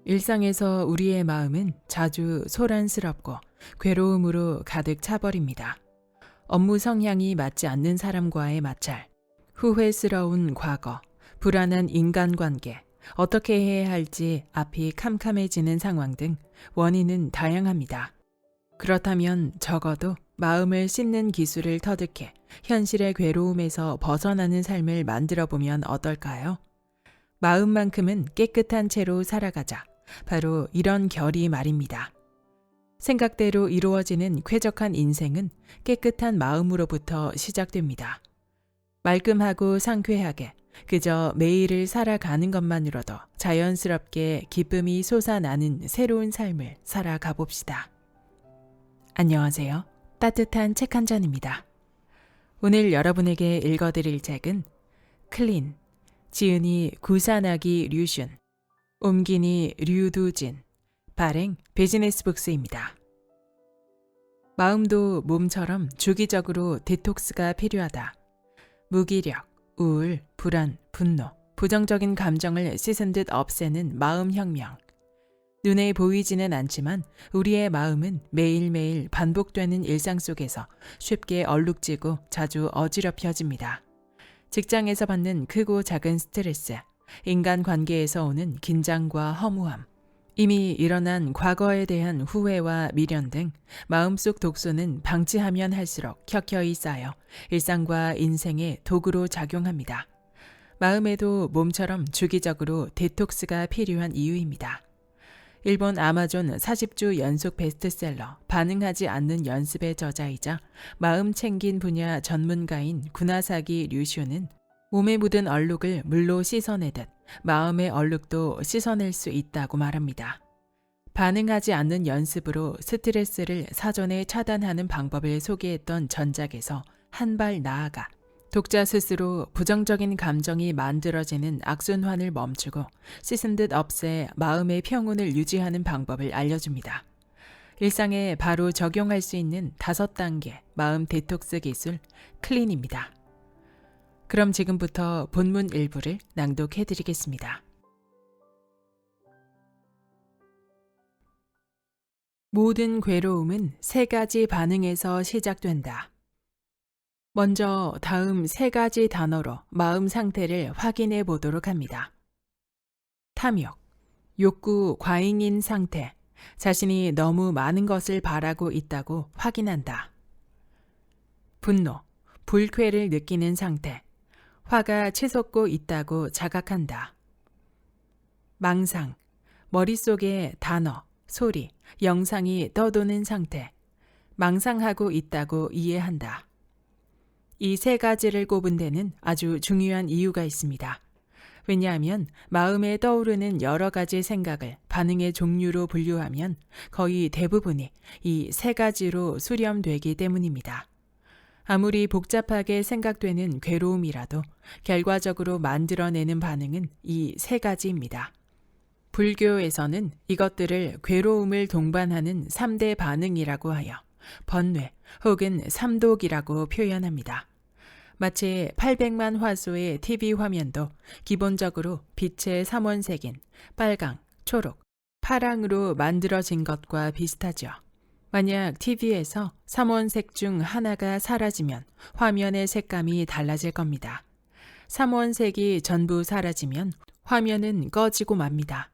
일상에서 우리의 마음은 자주 소란스럽고 괴로움으로 가득 차버립니다. 업무 성향이 맞지 않는 사람과의 마찰, 후회스러운 과거, 불안한 인간관계, 어떻게 해야 할지 앞이 캄캄해지는 상황 등 원인은 다양합니다. 그렇다면 적어도 마음을 씹는 기술을 터득해 현실의 괴로움에서 벗어나는 삶을 만들어 보면 어떨까요? 마음만큼은 깨끗한 채로 살아가자. 바로 이런 결이 말입니다. 생각대로 이루어지는 쾌적한 인생은 깨끗한 마음으로부터 시작됩니다. 말끔하고 상쾌하게 그저 매일을 살아가는 것만으로도 자연스럽게 기쁨이 솟아나는 새로운 삶을 살아가 봅시다. 안녕하세요. 따뜻한 책 한 잔입니다. 오늘 여러분에게 읽어드릴 책은 클린, 지은이 구사나기 류슌, 옮기니 류두진, 발행 비즈니스북스입니다. 마음도 몸처럼 주기적으로 디톡스가 필요하다. 무기력, 우울, 불안, 분노, 부정적인 감정을 씻은 듯 없애는 마음혁명. 눈에 보이지는 않지만 우리의 마음은 매일매일 반복되는 일상 속에서 쉽게 얼룩지고 자주 어지럽혀집니다. 직장에서 받는 크고 작은 스트레스, 인간관계에서 오는 긴장과 허무함, 이미 일어난 과거에 대한 후회와 미련 등 마음속 독소는 방치하면 할수록 켜켜이 쌓여 일상과 인생의 도구로 작용합니다. 마음에도 몸처럼 주기적으로 디톡스가 필요한 이유입니다. 일본 아마존 40주 연속 베스트셀러 반응하지 않는 연습의 저자이자 마음 챙긴 분야 전문가인 구나사기 류쇼는 몸에 묻은 얼룩을 물로 씻어내듯 마음의 얼룩도 씻어낼 수 있다고 말합니다. 반응하지 않는 연습으로 스트레스를 사전에 차단하는 방법을 소개했던 전작에서 한 발 나아가 독자 스스로 부정적인 감정이 만들어지는 악순환을 멈추고 씻은 듯 없애 마음의 평온을 유지하는 방법을 알려줍니다. 일상에 바로 적용할 수 있는 5단계 마음 디톡스 기술 클린입니다. 그럼 지금부터 본문 일부를 낭독해 드리겠습니다. 모든 괴로움은 3가지 반응에서 시작된다. 먼저 다음 3가지 단어로 마음 상태를 확인해 보도록 합니다. 탐욕, 욕구 과잉인 상태, 자신이 너무 많은 것을 바라고 있다고 확인한다. 분노, 불쾌를 느끼는 상태, 화가 치솟고 있다고 자각한다. 망상, 머릿속에 단어, 소리, 영상이 떠도는 상태, 망상하고 있다고 이해한다. 이 3가지를 꼽은 데는 아주 중요한 이유가 있습니다. 왜냐하면 마음에 떠오르는 여러 가지 생각을 반응의 종류로 분류하면 거의 대부분이 이 3가지로 수렴되기 때문입니다. 아무리 복잡하게 생각되는 괴로움이라도 결과적으로 만들어내는 반응은 이 3가지입니다. 불교에서는 이것들을 괴로움을 동반하는 3대 반응이라고 하여 번뇌 혹은 삼독이라고 표현합니다. 마치 800만 화소의 TV 화면도 기본적으로 빛의 3원색인 빨강, 초록, 파랑으로 만들어진 것과 비슷하죠. 만약 TV에서 3원색 중 하나가 사라지면 화면의 색감이 달라질 겁니다. 3원색이 전부 사라지면 화면은 꺼지고 맙니다.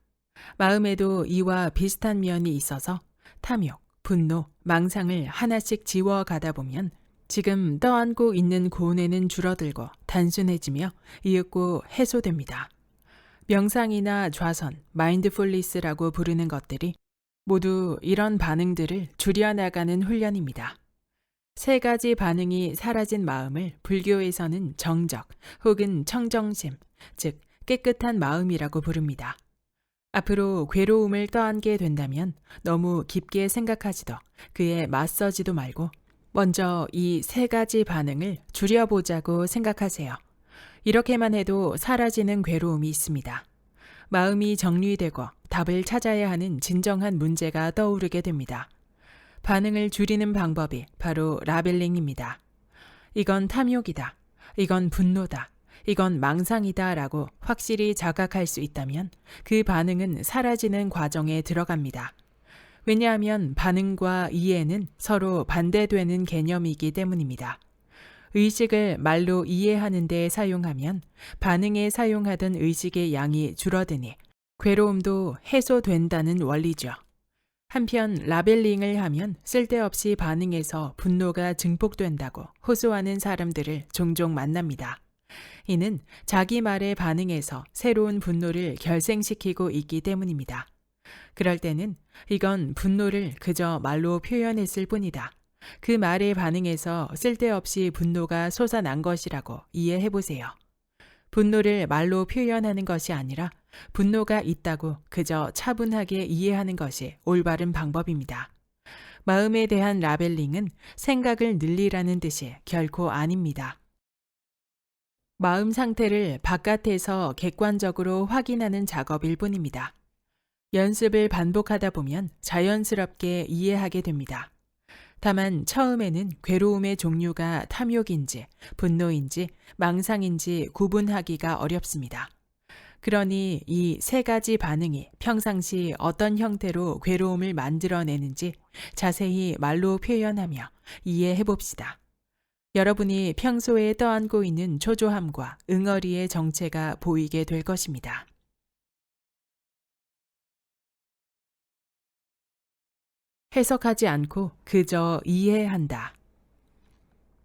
마음에도 이와 비슷한 면이 있어서 탐욕, 분노, 망상을 하나씩 지워가다 보면 지금 떠안고 있는 고뇌는 줄어들고 단순해지며 이윽고 해소됩니다. 명상이나 좌선, 마인드풀리스라고 부르는 것들이 모두 이런 반응들을 줄여나가는 훈련입니다. 3가지 반응이 사라진 마음을 불교에서는 정적 혹은 청정심, 즉 깨끗한 마음이라고 부릅니다. 앞으로 괴로움을 떠안게 된다면 너무 깊게 생각하지도 그에 맞서지도 말고 먼저 이 3가지 반응을 줄여보자고 생각하세요. 이렇게만 해도 사라지는 괴로움이 있습니다. 마음이 정리되고 답을 찾아야 하는 진정한 문제가 떠오르게 됩니다. 반응을 줄이는 방법이 바로 라벨링입니다. 이건 탐욕이다. 이건 분노다. 이건 망상이다라고 확실히 자각할 수 있다면 그 반응은 사라지는 과정에 들어갑니다. 왜냐하면 반응과 이해는 서로 반대되는 개념이기 때문입니다. 의식을 말로 이해하는 데 사용하면 반응에 사용하던 의식의 양이 줄어드니 괴로움도 해소된다는 원리죠. 한편 라벨링을 하면 쓸데없이 반응해서 분노가 증폭된다고 호소하는 사람들을 종종 만납니다. 이는 자기 말에 반응해서 새로운 분노를 결생시키고 있기 때문입니다. 그럴 때는 이건 분노를 그저 말로 표현했을 뿐이다. 그 말에 반응해서 쓸데없이 분노가 솟아난 것이라고 이해해 보세요. 분노를 말로 표현하는 것이 아니라 분노가 있다고 그저 차분하게 이해하는 것이 올바른 방법입니다. 마음에 대한 라벨링은 생각을 늘리라는 뜻이 결코 아닙니다. 마음 상태를 바깥에서 객관적으로 확인하는 작업일 뿐입니다. 연습을 반복하다 보면 자연스럽게 이해하게 됩니다. 다만 처음에는 괴로움의 종류가 탐욕인지 분노인지 망상인지 구분하기가 어렵습니다. 그러니 이 세 가지 반응이 평상시 어떤 형태로 괴로움을 만들어내는지 자세히 말로 표현하며 이해해 봅시다. 여러분이 평소에 떠안고 있는 초조함과 응어리의 정체가 보이게 될 것입니다. 해석하지 않고 그저 이해한다.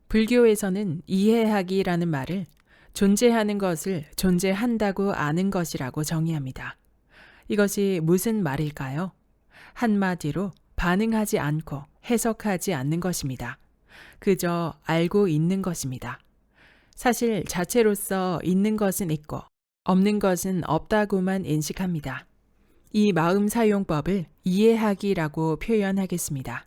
불교에서는 이해하기라는 말을 존재하는 것을 존재한다고 아는 것이라고 정의합니다. 이것이 무슨 말일까요? 한마디로 반응하지 않고 해석하지 않는 것입니다. 그저 알고 있는 것입니다. 사실 자체로서 있는 것은 있고 없는 것은 없다고만 인식합니다. 이 마음 사용법을 이해하기라고 표현하겠습니다.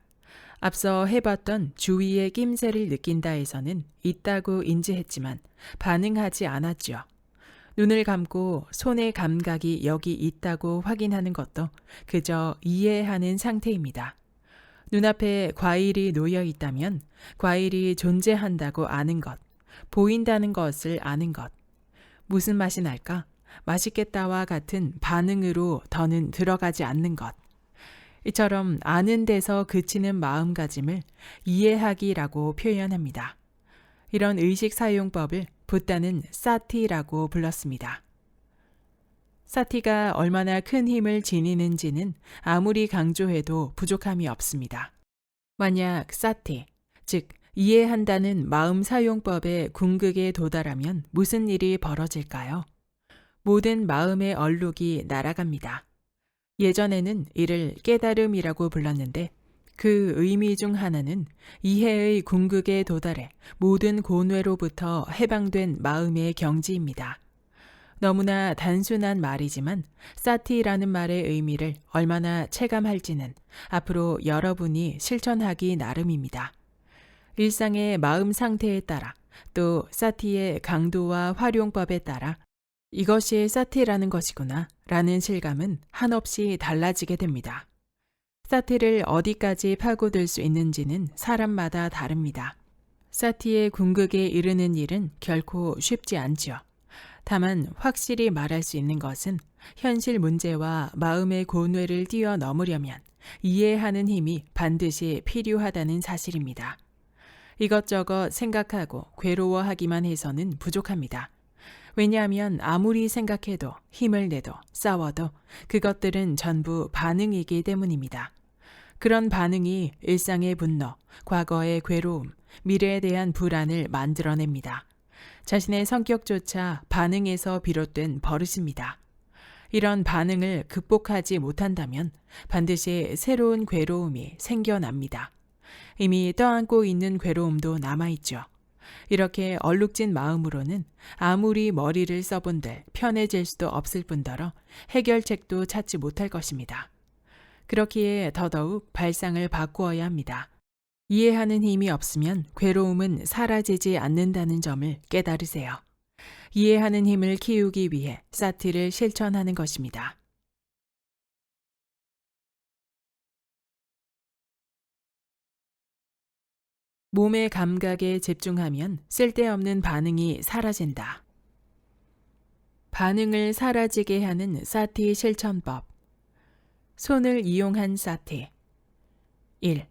앞서 해봤던 주위의 낌새를 느낀다에서는 있다고 인지했지만 반응하지 않았죠. 눈을 감고 손의 감각이 여기 있다고 확인하는 것도 그저 이해하는 상태입니다. 눈앞에 과일이 놓여 있다면 과일이 존재한다고 아는 것, 보인다는 것을 아는 것. 무슨 맛이 날까? 맛있겠다와 같은 반응으로 더는 들어가지 않는 것. 이처럼 아는 데서 그치는 마음가짐을 이해하기라고 표현합니다. 이런 의식 사용법을 붓다는 사티라고 불렀습니다. 사티가 얼마나 큰 힘을 지니는지는 아무리 강조해도 부족함이 없습니다. 만약 사티, 즉 이해한다는 마음 사용법의 궁극에 도달하면 무슨 일이 벌어질까요? 모든 마음의 얼룩이 날아갑니다. 예전에는 이를 깨달음이라고 불렀는데 그 의미 중 하나는 이해의 궁극에 도달해 모든 고뇌로부터 해방된 마음의 경지입니다. 너무나 단순한 말이지만 사티라는 말의 의미를 얼마나 체감할지는 앞으로 여러분이 실천하기 나름입니다. 일상의 마음 상태에 따라 또 사티의 강도와 활용법에 따라 이것이 사티라는 것이구나 라는 실감은 한없이 달라지게 됩니다. 사티를 어디까지 파고들 수 있는지는 사람마다 다릅니다. 사티의 궁극에 이르는 일은 결코 쉽지 않지요. 다만 확실히 말할 수 있는 것은 현실 문제와 마음의 고뇌를 뛰어넘으려면 이해하는 힘이 반드시 필요하다는 사실입니다. 이것저것 생각하고 괴로워하기만 해서는 부족합니다. 왜냐하면 아무리 생각해도 힘을 내도 싸워도 그것들은 전부 반응이기 때문입니다. 그런 반응이 일상의 분노, 과거의 괴로움, 미래에 대한 불안을 만들어냅니다. 자신의 성격조차 반응에서 비롯된 버릇입니다. 이런 반응을 극복하지 못한다면 반드시 새로운 괴로움이 생겨납니다. 이미 떠안고 있는 괴로움도 남아있죠. 이렇게 얼룩진 마음으로는 아무리 머리를 써본들 편해질 수도 없을 뿐더러 해결책도 찾지 못할 것입니다. 그렇기에 더더욱 발상을 바꾸어야 합니다. 이해하는 힘이 없으면 괴로움은 사라지지 않는다는 점을 깨달으세요. 이해하는 힘을 키우기 위해 사티를 실천하는 것입니다. 몸의 감각에 집중하면 쓸데없는 반응이 사라진다. 반응을 사라지게 하는 사티 실천법. 손을 이용한 사티. 1.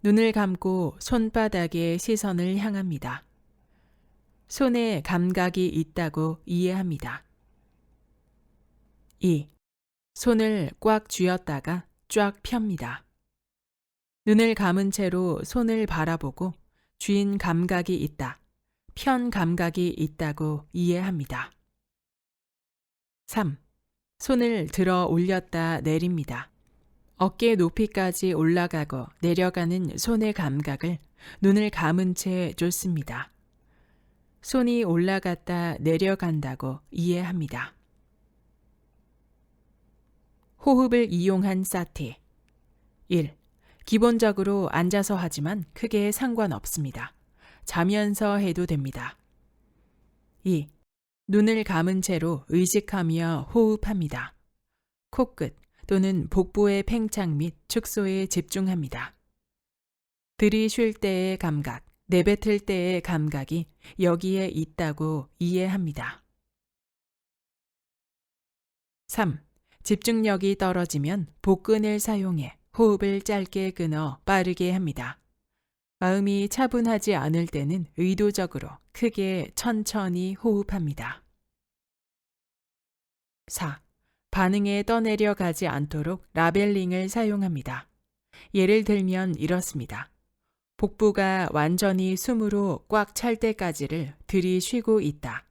눈을 감고 손바닥에 시선을 향합니다. 손에 감각이 있다고 이해합니다. 2. 손을 꽉 쥐었다가 쫙 펴니다. 눈을 감은 채로 손을 바라보고 쥔 감각이 있다, 편 감각이 있다고 이해합니다. 3. 손을 들어 올렸다 내립니다. 어깨 높이까지 올라가고 내려가는 손의 감각을 눈을 감은 채 줬습니다. 손이 올라갔다 내려간다고 이해합니다. 호흡을 이용한 사티. 1. 기본적으로 앉아서 하지만 크게 상관없습니다. 자면서 해도 됩니다. 2. 눈을 감은 채로 의식하며 호흡합니다. 코끝 또는 복부의 팽창 및 축소에 집중합니다. 들이쉴 때의 감각, 내뱉을 때의 감각이 여기에 있다고 이해합니다. 3. 집중력이 떨어지면 복근을 사용해 호흡을 짧게 끊어 빠르게 합니다. 마음이 차분하지 않을 때는 의도적으로 크게 천천히 호흡합니다. 4. 반응에 떠내려가지 않도록 라벨링을 사용합니다. 예를 들면 이렇습니다. 복부가 완전히 숨으로 꽉 찰 때까지를 들이쉬고 있다.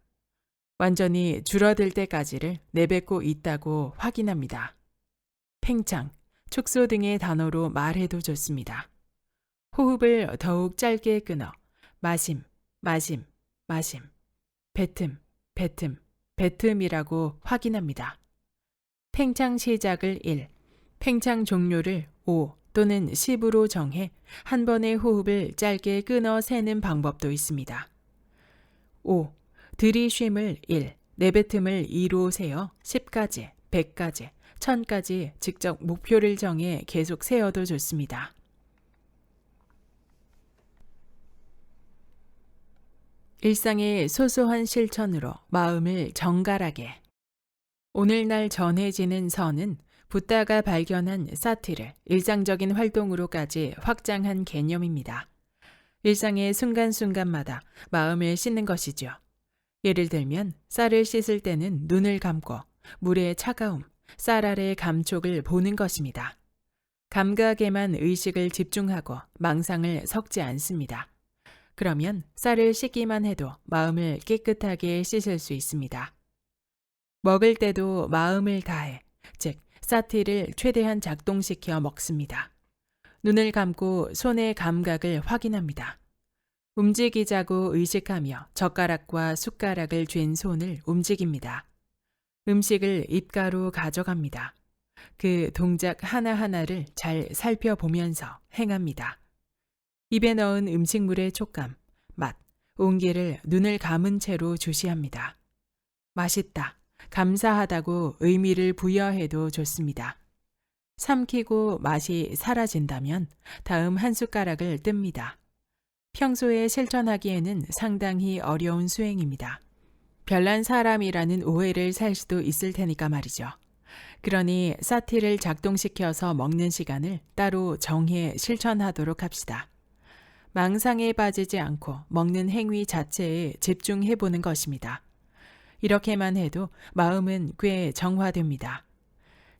완전히 줄어들 때까지를 내뱉고 있다고 확인합니다. 팽창, 축소 등의 단어로 말해도 좋습니다. 호흡을 더욱 짧게 끊어 마심, 마심, 마심, 뱉음, 뱉음, 뱉음이라고 확인합니다. 팽창 시작을 1, 팽창 종료를 5 또는 10으로 정해 한 번의 호흡을 짧게 끊어 세는 방법도 있습니다. 5. 들이쉼을 1, 내뱉음을 2로 세어 10까지, 100까지, 1000까지 직접 목표를 정해 계속 세어도 좋습니다. 일상의 소소한 실천으로 마음을 정갈하게. 오늘날 전해지는 선은 붓다가 발견한 사티를 일상적인 활동으로까지 확장한 개념입니다. 일상의 순간순간마다 마음을 씻는 것이죠. 예를 들면 쌀을 씻을 때는 눈을 감고 물의 차가움, 쌀 아래 감촉을 보는 것입니다. 감각에만 의식을 집중하고 망상을 섞지 않습니다. 그러면 쌀을 씻기만 해도 마음을 깨끗하게 씻을 수 있습니다. 먹을 때도 마음을 다해, 즉 사티를 최대한 작동시켜 먹습니다. 눈을 감고 손의 감각을 확인합니다. 움직이자고 의식하며 젓가락과 숟가락을 쥔 손을 움직입니다. 음식을 입가로 가져갑니다. 그 동작 하나하나를 잘 살펴보면서 행합니다. 입에 넣은 음식물의 촉감, 맛, 온기를 눈을 감은 채로 주시합니다. 맛있다, 감사하다고 의미를 부여해도 좋습니다. 삼키고 맛이 사라진다면 다음 한 숟가락을 뜹니다. 평소에 실천하기에는 상당히 어려운 수행입니다. 별난 사람이라는 오해를 살 수도 있을 테니까 말이죠. 그러니 사티를 작동시켜서 먹는 시간을 따로 정해 실천하도록 합시다. 망상에 빠지지 않고 먹는 행위 자체에 집중해보는 것입니다. 이렇게만 해도 마음은 꽤 정화됩니다.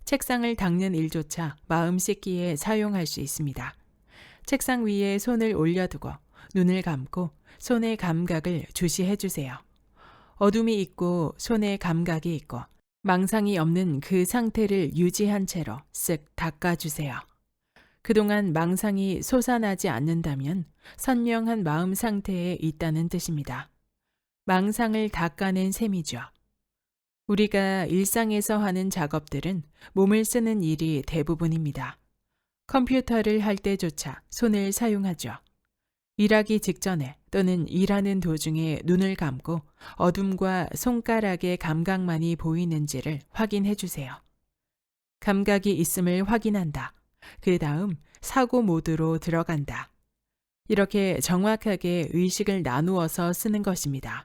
책상을 닦는 일조차 마음 씻기에 사용할 수 있습니다. 책상 위에 손을 올려두고 눈을 감고 손의 감각을 주시해 주세요. 어둠이 있고 손의 감각이 있고 망상이 없는 그 상태를 유지한 채로 쓱 닦아주세요. 그동안 망상이 솟아나지 않는다면 선명한 마음 상태에 있다는 뜻입니다. 망상을 닦아낸 셈이죠. 우리가 일상에서 하는 작업들은 몸을 쓰는 일이 대부분입니다. 컴퓨터를 할 때조차 손을 사용하죠. 일하기 직전에 또는 일하는 도중에 눈을 감고 어둠과 손가락의 감각만이 보이는지를 확인해 주세요. 감각이 있음을 확인한다. 그 다음 사고 모드로 들어간다. 이렇게 정확하게 의식을 나누어서 쓰는 것입니다.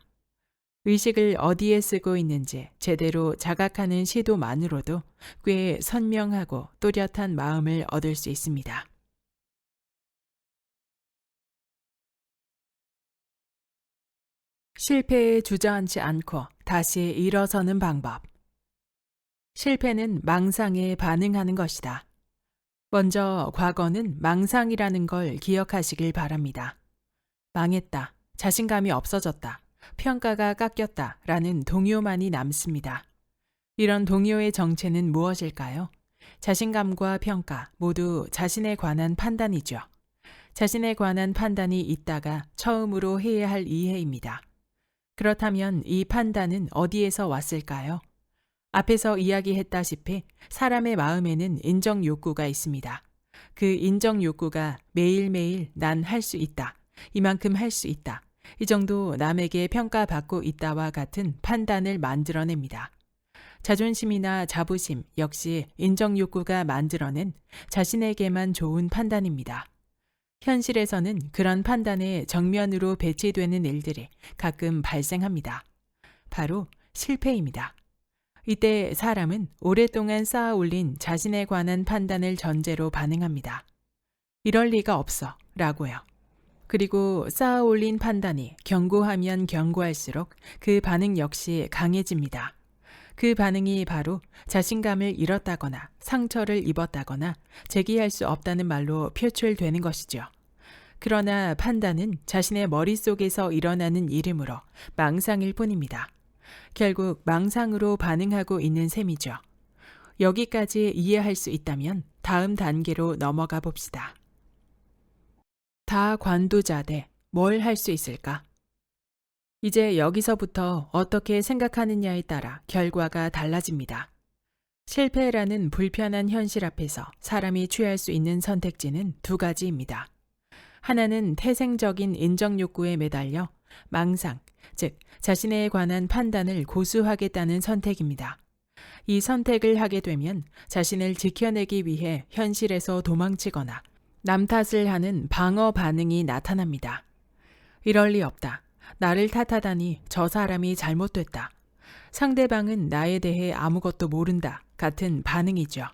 의식을 어디에 쓰고 있는지 제대로 자각하는 시도만으로도 꽤 선명하고 또렷한 마음을 얻을 수 있습니다. 실패에 주저앉지 않고 다시 일어서는 방법. 실패는 망상에 반응하는 것이다. 먼저 과거는 망상이라는 걸 기억하시길 바랍니다. 망했다, 자신감이 없어졌다, 평가가 깎였다 라는 동요만이 남습니다. 이런 동요의 정체는 무엇일까요? 자신감과 평가 모두 자신에 관한 판단이죠. 자신에 관한 판단이 있다가 처음으로 해야 할 이해입니다. 그렇다면 이 판단은 어디에서 왔을까요? 앞에서 이야기했다시피 사람의 마음에는 인정 욕구가 있습니다. 그 인정 욕구가 매일매일 난 할 수 있다, 이만큼 할 수 있다, 이 정도 남에게 평가받고 있다와 같은 판단을 만들어냅니다. 자존심이나 자부심 역시 인정 욕구가 만들어낸 자신에게만 좋은 판단입니다. 현실에서는 그런 판단에 정면으로 배치되는 일들이 가끔 발생합니다. 바로 실패입니다. 이때 사람은 오랫동안 쌓아 올린 자신에 관한 판단을 전제로 반응합니다. 이럴 리가 없어 라고요. 그리고 쌓아 올린 판단이 견고하면 견고할수록 그 반응 역시 강해집니다. 그 반응이 바로 자신감을 잃었다거나 상처를 입었다거나 재기할 수 없다는 말로 표출되는 것이죠. 그러나 판단은 자신의 머릿속에서 일어나는 일이므로 망상일 뿐입니다. 결국 망상으로 반응하고 있는 셈이죠. 여기까지 이해할 수 있다면 다음 단계로 넘어가 봅시다. 다 관두자 대 뭘 할 수 있을까? 이제 여기서부터 어떻게 생각하느냐에 따라 결과가 달라집니다. 실패라는 불편한 현실 앞에서 사람이 취할 수 있는 선택지는 두 가지입니다. 하나는 태생적인 인정 욕구에 매달려 망상, 즉 자신에 관한 판단을 고수하겠다는 선택입니다. 이 선택을 하게 되면 자신을 지켜내기 위해 현실에서 도망치거나 남 탓을 하는 방어 반응이 나타납니다. 이럴 리 없다. 나를 탓하다니 저 사람이 잘못됐다. 상대방은 나에 대해 아무것도 모른다. 같은 반응이죠.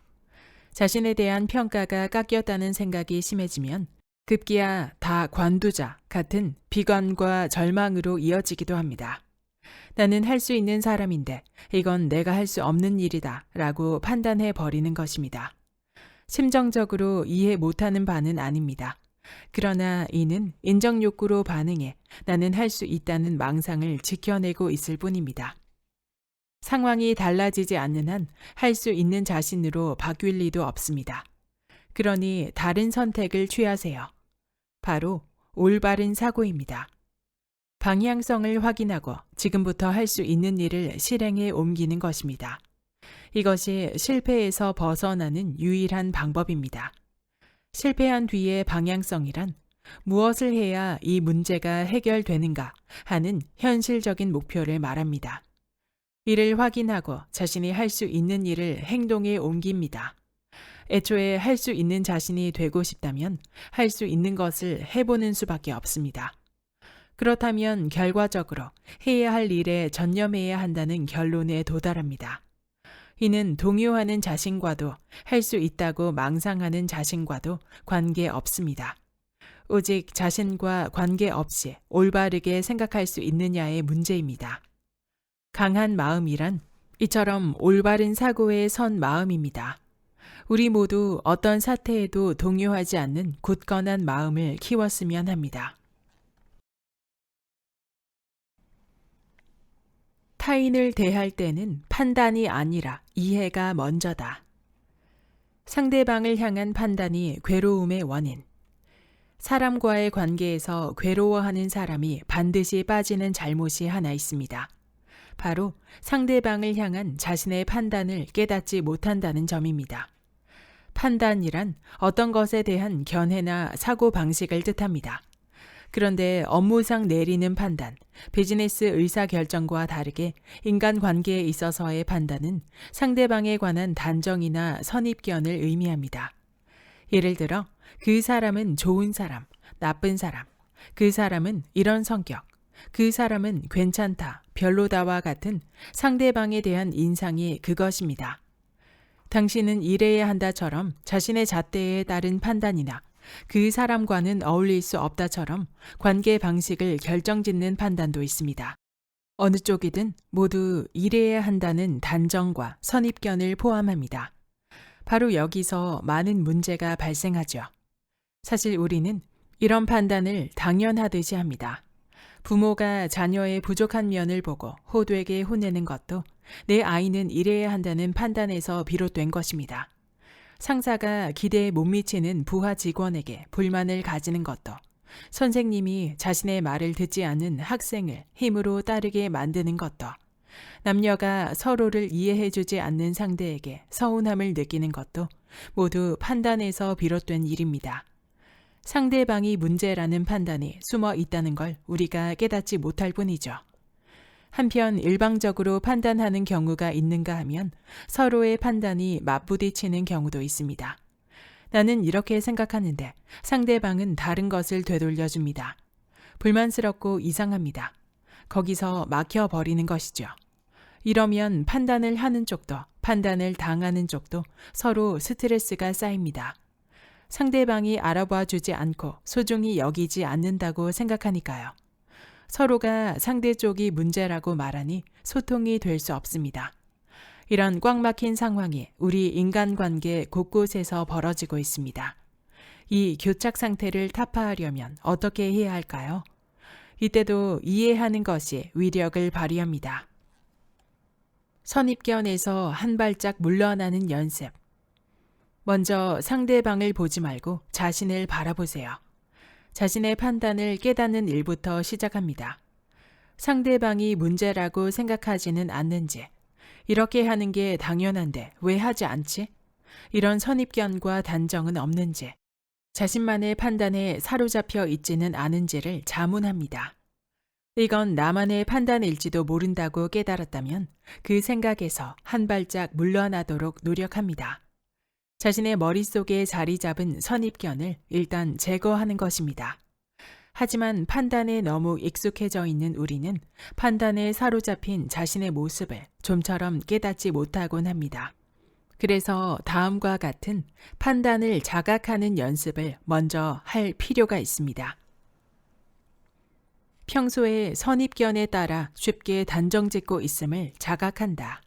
자신에 대한 평가가 깎였다는 생각이 심해지면 급기야 다 관두자 같은 비관과 절망으로 이어지기도 합니다. 나는 할 수 있는 사람인데 이건 내가 할 수 없는 일이다 라고 판단해 버리는 것입니다. 심정적으로 이해 못하는 바는 아닙니다. 그러나 이는 인정 욕구로 반응해 나는 할 수 있다는 망상을 지켜내고 있을 뿐입니다. 상황이 달라지지 않는 한 할 수 있는 자신으로 바뀔 리도 없습니다. 그러니 다른 선택을 취하세요. 바로 올바른 사고입니다. 방향성을 확인하고 지금부터 할 수 있는 일을 실행에 옮기는 것입니다. 이것이 실패에서 벗어나는 유일한 방법입니다. 실패한 뒤의 방향성이란 무엇을 해야 이 문제가 해결되는가 하는 현실적인 목표를 말합니다. 이를 확인하고 자신이 할 수 있는 일을 행동에 옮깁니다. 애초에 할 수 있는 자신이 되고 싶다면 할 수 있는 것을 해보는 수밖에 없습니다. 그렇다면 결과적으로 해야 할 일에 전념해야 한다는 결론에 도달합니다. 이는 동요하는 자신과도 할 수 있다고 망상하는 자신과도 관계없습니다. 오직 자신과 관계없이 올바르게 생각할 수 있느냐의 문제입니다. 강한 마음이란 이처럼 올바른 사고에 선 마음입니다. 우리 모두 어떤 사태에도 동요하지 않는 굳건한 마음을 키웠으면 합니다. 타인을 대할 때는 판단이 아니라 이해가 먼저다. 상대방을 향한 판단이 괴로움의 원인. 사람과의 관계에서 괴로워하는 사람이 반드시 빠지는 잘못이 하나 있습니다. 바로 상대방을 향한 자신의 판단을 깨닫지 못한다는 점입니다. 판단이란 어떤 것에 대한 견해나 사고방식을 뜻합니다. 그런데 업무상 내리는 판단, 비즈니스 의사결정과 다르게 인간관계에 있어서의 판단은 상대방에 관한 단정이나 선입견을 의미합니다. 예를 들어 그 사람은 좋은 사람, 나쁜 사람, 그 사람은 이런 성격, 그 사람은 괜찮다, 별로다와 같은 상대방에 대한 인상이 그것입니다. 당신은 이래야 한다처럼 자신의 잣대에 따른 판단이나 그 사람과는 어울릴 수 없다처럼 관계 방식을 결정짓는 판단도 있습니다. 어느 쪽이든 모두 이래야 한다는 단정과 선입견을 포함합니다. 바로 여기서 많은 문제가 발생하죠. 사실 우리는 이런 판단을 당연하듯이 합니다. 부모가 자녀의 부족한 면을 보고 호되게 혼내는 것도 내 아이는 이래야 한다는 판단에서 비롯된 것입니다. 상사가 기대에 못 미치는 부하 직원에게 불만을 가지는 것도, 선생님이 자신의 말을 듣지 않는 학생을 힘으로 따르게 만드는 것도, 남녀가 서로를 이해해주지 않는 상대에게 서운함을 느끼는 것도 모두 판단에서 비롯된 일입니다. 상대방이 문제라는 판단이 숨어 있다는 걸 우리가 깨닫지 못할 뿐이죠. 한편 일방적으로 판단하는 경우가 있는가 하면 서로의 판단이 맞부딪히는 경우도 있습니다. 나는 이렇게 생각하는데 상대방은 다른 것을 되돌려줍니다. 불만스럽고 이상합니다. 거기서 막혀버리는 것이죠. 이러면 판단을 하는 쪽도 판단을 당하는 쪽도 서로 스트레스가 쌓입니다. 상대방이 알아봐 주지 않고 소중히 여기지 않는다고 생각하니까요. 서로가 상대 쪽이 문제라고 말하니 소통이 될 수 없습니다. 이런 꽉 막힌 상황이 우리 인간관계 곳곳에서 벌어지고 있습니다. 이 교착 상태를 타파하려면 어떻게 해야 할까요? 이때도 이해하는 것이 위력을 발휘합니다. 선입견에서 한 발짝 물러나는 연습. 먼저 상대방을 보지 말고 자신을 바라보세요. 자신의 판단을 깨닫는 일부터 시작합니다. 상대방이 문제라고 생각하지는 않는지, 이렇게 하는 게 당연한데 왜 하지 않지? 이런 선입견과 단정은 없는지, 자신만의 판단에 사로잡혀 있지는 않은지를 자문합니다. 이건 나만의 판단일지도 모른다고 깨달았다면 그 생각에서 한 발짝 물러나도록 노력합니다. 자신의 머릿속에 자리 잡은 선입견을 일단 제거하는 것입니다. 하지만 판단에 너무 익숙해져 있는 우리는 판단에 사로잡힌 자신의 모습을 좀처럼 깨닫지 못하곤 합니다. 그래서 다음과 같은 판단을 자각하는 연습을 먼저 할 필요가 있습니다. 평소에 선입견에 따라 쉽게 단정짓고 있음을 자각한다.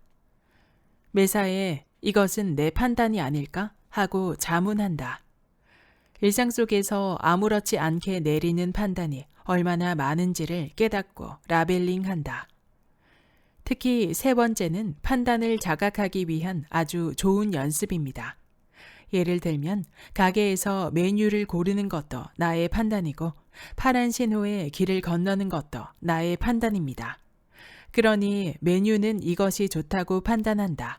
매사에 이것은 내 판단이 아닐까? 하고 자문한다. 일상 속에서 아무렇지 않게 내리는 판단이 얼마나 많은지를 깨닫고 라벨링한다. 특히 세 번째는 판단을 자각하기 위한 아주 좋은 연습입니다. 예를 들면 가게에서 메뉴를 고르는 것도 나의 판단이고 파란 신호에 길을 건너는 것도 나의 판단입니다. 그러니 메뉴는 이것이 좋다고 판단한다.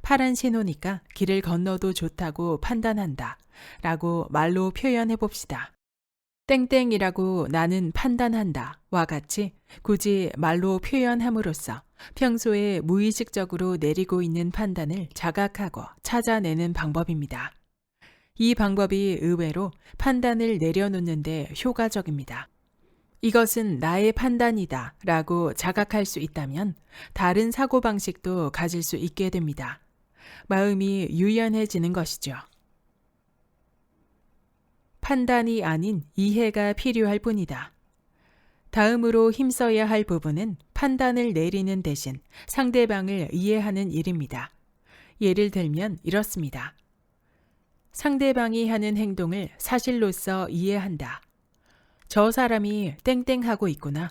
파란 신호니까 길을 건너도 좋다고 판단한다. 라고 말로 표현해 봅시다. 땡땡이라고 나는 판단한다. 와 같이 굳이 말로 표현함으로써 평소에 무의식적으로 내리고 있는 판단을 자각하고 찾아내는 방법입니다. 이 방법이 의외로 판단을 내려놓는데 효과적입니다. 이것은 나의 판단이다 라고 자각할 수 있다면 다른 사고방식도 가질 수 있게 됩니다. 마음이 유연해지는 것이죠. 판단이 아닌 이해가 필요할 뿐이다. 다음으로 힘써야 할 부분은 판단을 내리는 대신 상대방을 이해하는 일입니다. 예를 들면 이렇습니다. 상대방이 하는 행동을 사실로서 이해한다. 저 사람이 땡땡하고 있구나.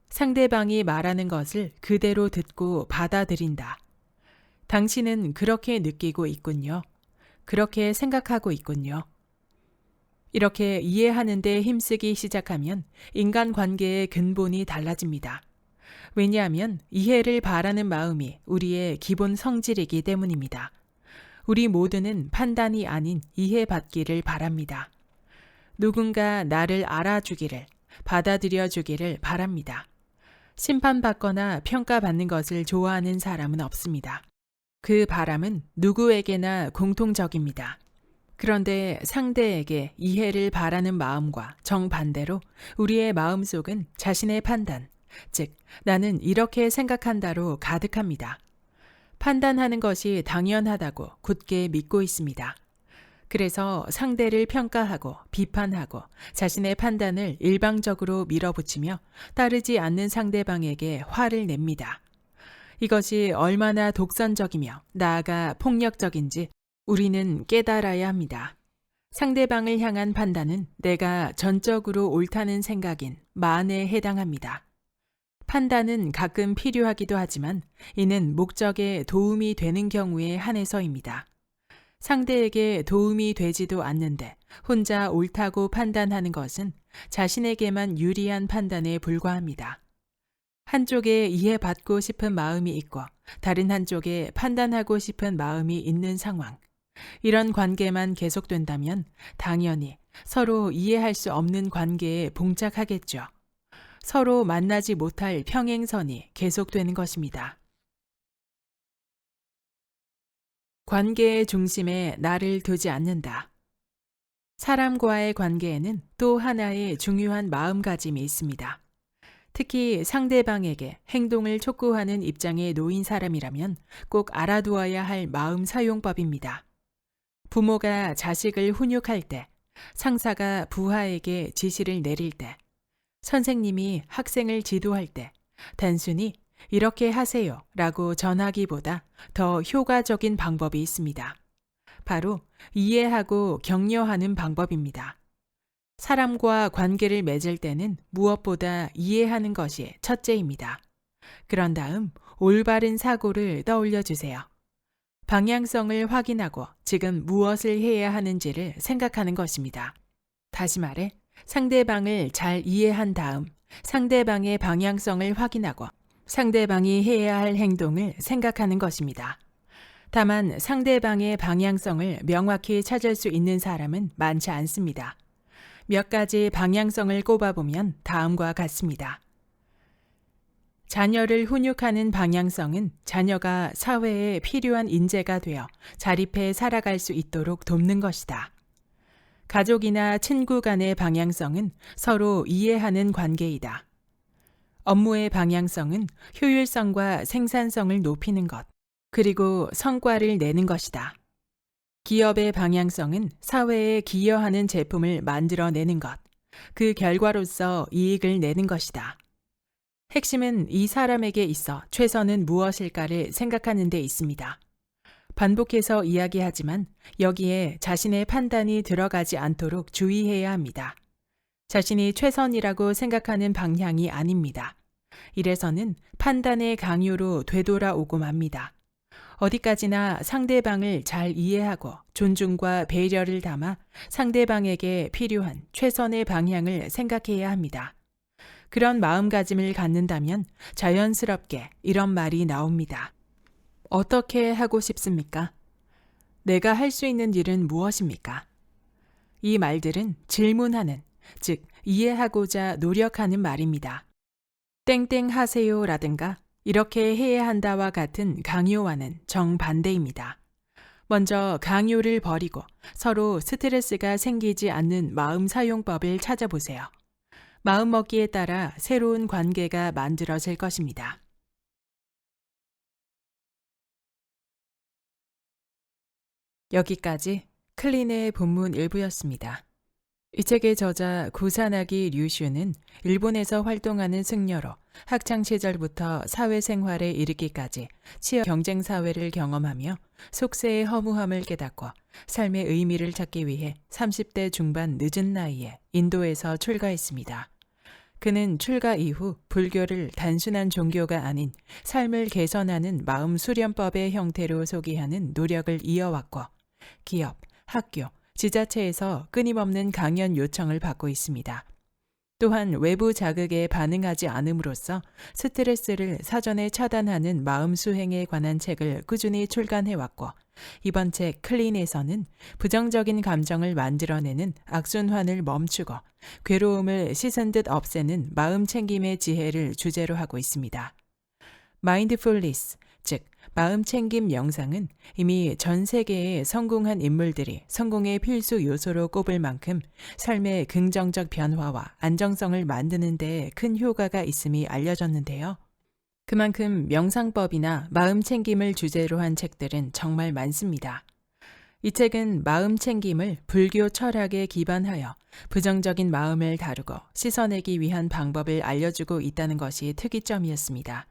상대방이 말하는 것을 그대로 듣고 받아들인다. 당신은 그렇게 느끼고 있군요. 그렇게 생각하고 있군요. 이렇게 이해하는 데 힘쓰기 시작하면 인간관계의 근본이 달라집니다. 왜냐하면 이해를 바라는 마음이 우리의 기본 성질이기 때문입니다. 우리 모두는 판단이 아닌 이해받기를 바랍니다. 누군가 나를 알아주기를, 받아들여주기를 바랍니다. 심판받거나 평가받는 것을 좋아하는 사람은 없습니다. 그 바람은 누구에게나 공통적입니다. 그런데 상대에게 이해를 바라는 마음과 정반대로 우리의 마음속은 자신의 판단, 즉, 나는 이렇게 생각한다로 가득합니다. 판단하는 것이 당연하다고 굳게 믿고 있습니다. 그래서 상대를 평가하고 비판하고 자신의 판단을 일방적으로 밀어붙이며 따르지 않는 상대방에게 화를 냅니다. 이것이 얼마나 독선적이며 나아가 폭력적인지 우리는 깨달아야 합니다. 상대방을 향한 판단은 내가 전적으로 옳다는 생각인 만에 해당합니다. 판단은 가끔 필요하기도 하지만 이는 목적에 도움이 되는 경우에 한해서입니다. 상대에게 도움이 되지도 않는데 혼자 옳다고 판단하는 것은 자신에게만 유리한 판단에 불과합니다. 한쪽에 이해받고 싶은 마음이 있고 다른 한쪽에 판단하고 싶은 마음이 있는 상황. 이런 관계만 계속된다면 당연히 서로 이해할 수 없는 관계에 봉착하겠죠. 서로 만나지 못할 평행선이 계속되는 것입니다. 관계의 중심에 나를 두지 않는다. 사람과의 관계에는 또 하나의 중요한 마음가짐이 있습니다. 특히 상대방에게 행동을 촉구하는 입장에 놓인 사람이라면 꼭 알아두어야 할 마음 사용법입니다. 부모가 자식을 훈육할 때, 상사가 부하에게 지시를 내릴 때, 선생님이 학생을 지도할 때, 단순히 이렇게 하세요 라고 전하기보다 더 효과적인 방법이 있습니다. 바로 이해하고 격려하는 방법입니다. 사람과 관계를 맺을 때는 무엇보다 이해하는 것이 첫째입니다. 그런 다음 올바른 사고를 떠올려 주세요. 방향성을 확인하고 지금 무엇을 해야 하는지를 생각하는 것입니다. 다시 말해 상대방을 잘 이해한 다음 상대방의 방향성을 확인하고 상대방이 해야 할 행동을 생각하는 것입니다. 다만 상대방의 방향성을 명확히 찾을 수 있는 사람은 많지 않습니다. 몇 가지 방향성을 꼽아보면 다음과 같습니다. 자녀를 훈육하는 방향성은 자녀가 사회에 필요한 인재가 되어 자립해 살아갈 수 있도록 돕는 것이다. 가족이나 친구 간의 방향성은 서로 이해하는 관계이다. 업무의 방향성은 효율성과 생산성을 높이는 것, 그리고 성과를 내는 것이다. 기업의 방향성은 사회에 기여하는 제품을 만들어내는 것, 그 결과로서 이익을 내는 것이다. 핵심은 이 사람에게 있어 최선은 무엇일까를 생각하는 데 있습니다. 반복해서 이야기하지만 여기에 자신의 판단이 들어가지 않도록 주의해야 합니다. 자신이 최선이라고 생각하는 방향이 아닙니다. 이래서는 판단의 강요로 되돌아오고 맙니다. 어디까지나 상대방을 잘 이해하고 존중과 배려를 담아 상대방에게 필요한 최선의 방향을 생각해야 합니다. 그런 마음가짐을 갖는다면 자연스럽게 이런 말이 나옵니다. 어떻게 하고 싶습니까? 내가 할 수 있는 일은 무엇입니까? 이 말들은 질문하는, 즉 이해하고자 노력하는 말입니다. 땡땡 하세요 라든가 이렇게 해야 한다와 같은 강요와는 정반대입니다. 먼저 강요를 버리고 서로 스트레스가 생기지 않는 마음 사용법을 찾아보세요. 마음먹기에 따라 새로운 관계가 만들어질 것입니다. 여기까지 클린의 본문 일부였습니다. 이 책의 저자 구사나기 류슈는 일본에서 활동하는 승려로 학창시절부터 사회생활에 이르기까지 치열 경쟁 사회를 경험하며 속세의 허무함을 깨닫고 삶의 의미를 찾기 위해 30대 중반 늦은 나이에 인도에서 출가했습니다. 그는 출가 이후 불교를 단순한 종교가 아닌 삶을 개선하는 마음 수련법의 형태로 소개하는 노력을 이어왔고 기업, 학교, 지자체에서 끊임없는 강연 요청을 받고 있습니다. 또한 외부 자극에 반응하지 않음으로써 스트레스를 사전에 차단하는 마음 수행에 관한 책을 꾸준히 출간해왔고 이번 책 클린에서는 부정적인 감정을 만들어내는 악순환을 멈추고 괴로움을 씻은 듯 없애는 마음 챙김의 지혜를 주제로 하고 있습니다. 마인드풀니스, 즉 마음챙김 명상은 이미 전 세계의 성공한 인물들이 성공의 필수 요소로 꼽을 만큼 삶의 긍정적 변화와 안정성을 만드는 데 큰 효과가 있음이 알려졌는데요. 그만큼 명상법이나 마음챙김을 주제로 한 책들은 정말 많습니다. 이 책은 마음챙김을 불교 철학에 기반하여 부정적인 마음을 다루고 씻어내기 위한 방법을 알려주고 있다는 것이 특이점이었습니다.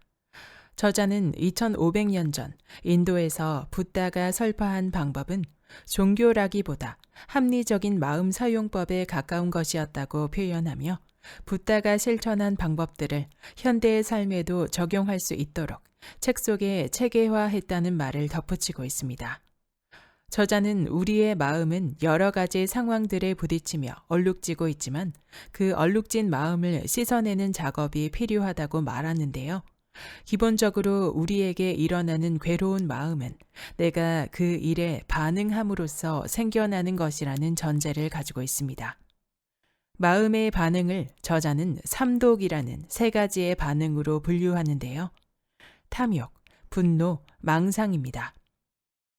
저자는 2500년 전 인도에서 붓다가 설파한 방법은 종교라기보다 합리적인 마음 사용법에 가까운 것이었다고 표현하며 붓다가 실천한 방법들을 현대의 삶에도 적용할 수 있도록 책 속에 체계화했다는 말을 덧붙이고 있습니다. 저자는 우리의 마음은 여러 가지 상황들에 부딪히며 얼룩지고 있지만 그 얼룩진 마음을 씻어내는 작업이 필요하다고 말하는데요. 기본적으로 우리에게 일어나는 괴로운 마음은 내가 그 일에 반응함으로써 생겨나는 것이라는 전제를 가지고 있습니다. 마음의 반응을 저자는 삼독이라는 세 가지의 반응으로 분류하는데요. 탐욕, 분노, 망상입니다.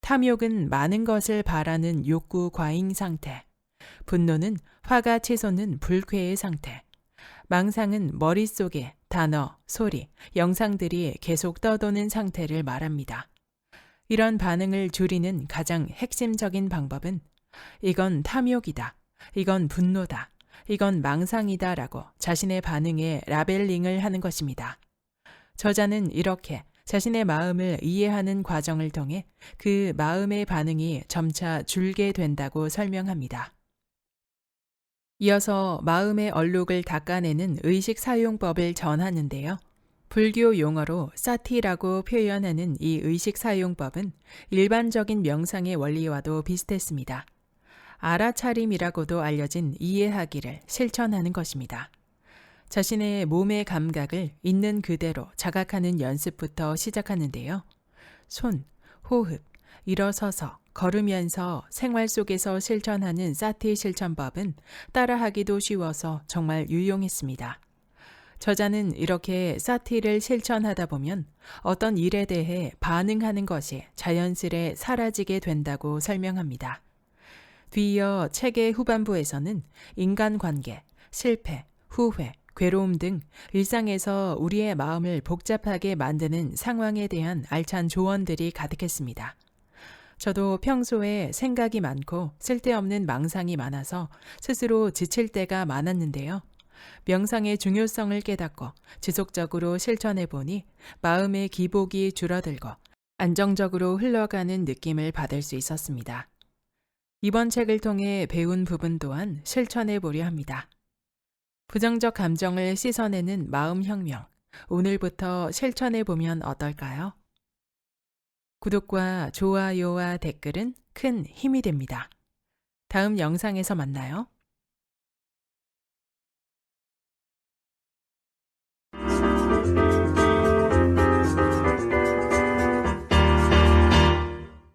탐욕은 많은 것을 바라는 욕구 과잉 상태. 분노는 화가 치솟는 불쾌의 상태. 망상은 머릿속에 단어, 소리, 영상들이 계속 떠도는 상태를 말합니다. 이런 반응을 줄이는 가장 핵심적인 방법은 이건 탐욕이다, 이건 분노다, 이건 망상이다 라고 자신의 반응에 라벨링을 하는 것입니다. 저자는 이렇게 자신의 마음을 이해하는 과정을 통해 그 마음의 반응이 점차 줄게 된다고 설명합니다. 이어서 마음의 얼룩을 닦아내는 의식 사용법을 전하는데요. 불교 용어로 사티라고 표현하는 이 의식 사용법은 일반적인 명상의 원리와도 비슷했습니다. 알아차림이라고도 알려진 이해하기를 실천하는 것입니다. 자신의 몸의 감각을 있는 그대로 자각하는 연습부터 시작하는데요. 손, 호흡, 일어서서 걸으면서 생활 속에서 실천하는 사티 실천법은 따라하기도 쉬워서 정말 유용했습니다. 저자는 이렇게 사티를 실천하다 보면 어떤 일에 대해 반응하는 것이 자연스레 사라지게 된다고 설명합니다. 뒤이어 책의 후반부에서는 인간관계, 실패, 후회, 괴로움 등 일상에서 우리의 마음을 복잡하게 만드는 상황에 대한 알찬 조언들이 가득했습니다. 저도 평소에 생각이 많고 쓸데없는 망상이 많아서 스스로 지칠 때가 많았는데요. 명상의 중요성을 깨닫고 지속적으로 실천해 보니 마음의 기복이 줄어들고 안정적으로 흘러가는 느낌을 받을 수 있었습니다. 이번 책을 통해 배운 부분 또한 실천해 보려 합니다. 부정적 감정을 씻어내는 마음혁명, 오늘부터 실천해 보면 어떨까요? 구독과 좋아요와 댓글은 큰 힘이 됩니다. 다음 영상에서 만나요.